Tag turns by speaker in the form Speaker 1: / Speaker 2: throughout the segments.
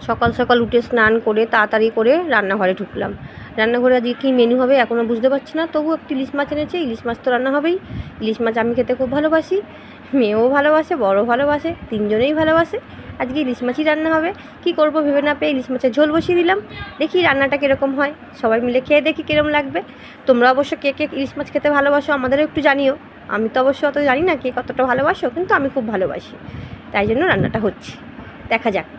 Speaker 1: সকাল সকাল উঠে স্নান করে তাড়াতাড়ি করে রান্নাঘরে ঢুকলাম। রান্নাঘরে আজকে কী মেনু হবে এখনও বুঝতে পারছি না, তবু একটু ইলিশ মাছ এনেছে, ইলিশ মাছ তো রান্না হবেই। ইলিশ মাছ আমি খেতে খুব ভালোবাসি, মেয়েও ভালোবাসে, বড়ও ভালোবাসে, তিনজনেই ভালোবাসে। আজকে ইলিশ মাছই রান্না হবে। কি করব ভেবে না পেয়ে ইলিশ মাছের ঝোল বসিয়ে দিলাম। দেখি রান্নাটা কীরকম হয়, সবাই মিলে খেয়ে দেখি কীরকম লাগবে। তোমরা অবশ্য কে কে ইলিশ মাছ খেতে ভালোবাসো আমাদেরও একটু জানিও। আমি তো অবশ্য অত জানি না কে কতটা ভালোবাসো, কিন্তু আমি খুব ভালোবাসি, তাই জন্য রান্নাটা হচ্ছে। দেখা যাক।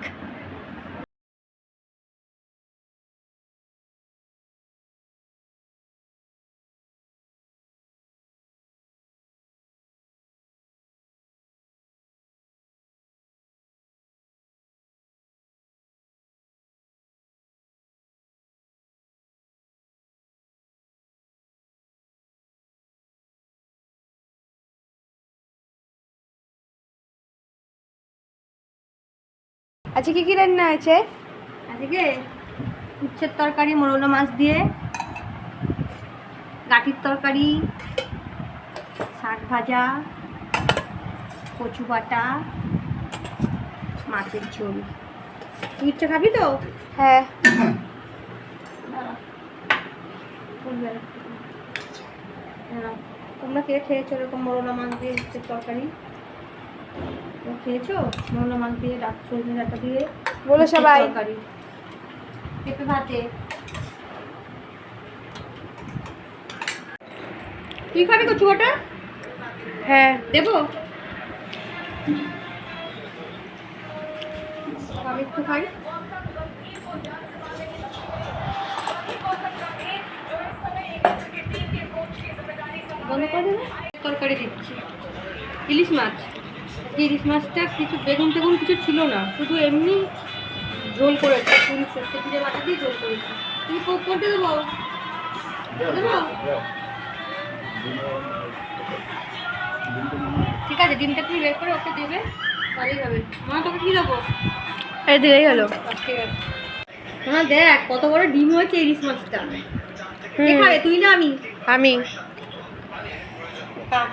Speaker 2: আজকে কি কি রান্না আছে?
Speaker 1: আজকে উচ্ছের তরকারি মোরলা মাছ দিয়ে, গাঠির তরকারি, শাক ভাজা, কচু বাটা, মাছের ঝোল। ইচ্ছে খাবি তো?
Speaker 2: হ্যাঁ।
Speaker 1: তোমরা কে খেয়েছো এরকম মোরলা মাছ দিয়ে উচ্ছের তরকারি? খেয়েছো মোরলা মাছ দিয়ে সজনে ডাঁটা দিয়ে
Speaker 2: বলো সবাই।
Speaker 1: তরকারি পেঁপে ভাতে। তুই খাবি কচু বাটা?
Speaker 2: হ্যাঁ
Speaker 1: দেবো? আমি একটু খাই। বন্ধ করে দেবে। তরকারি দিচ্ছি ইলিশ মাছ। ইলিশ মাছটা কিছু বেগুন টেগুন কিছু ছিল না, শুধু এমনি ঝোল করেছে, পুরি সর্ষে জিরে বাটা দিয়ে ঝোল করেছে। তুমি করতে দেবো? দেবো? ঠিক আছে, ডিমটা তুমি বের করে ওকে দেবে, তাহলেই হবে। মা তোকে কী দেবো?
Speaker 2: এই দিলেই হলো।
Speaker 1: ঠিক আছে। না দেখ কত বড় ডিম হয়েছে ইলিশ মাছটা। কে খাবে, তুই না আমি?
Speaker 2: আমি।
Speaker 1: খা।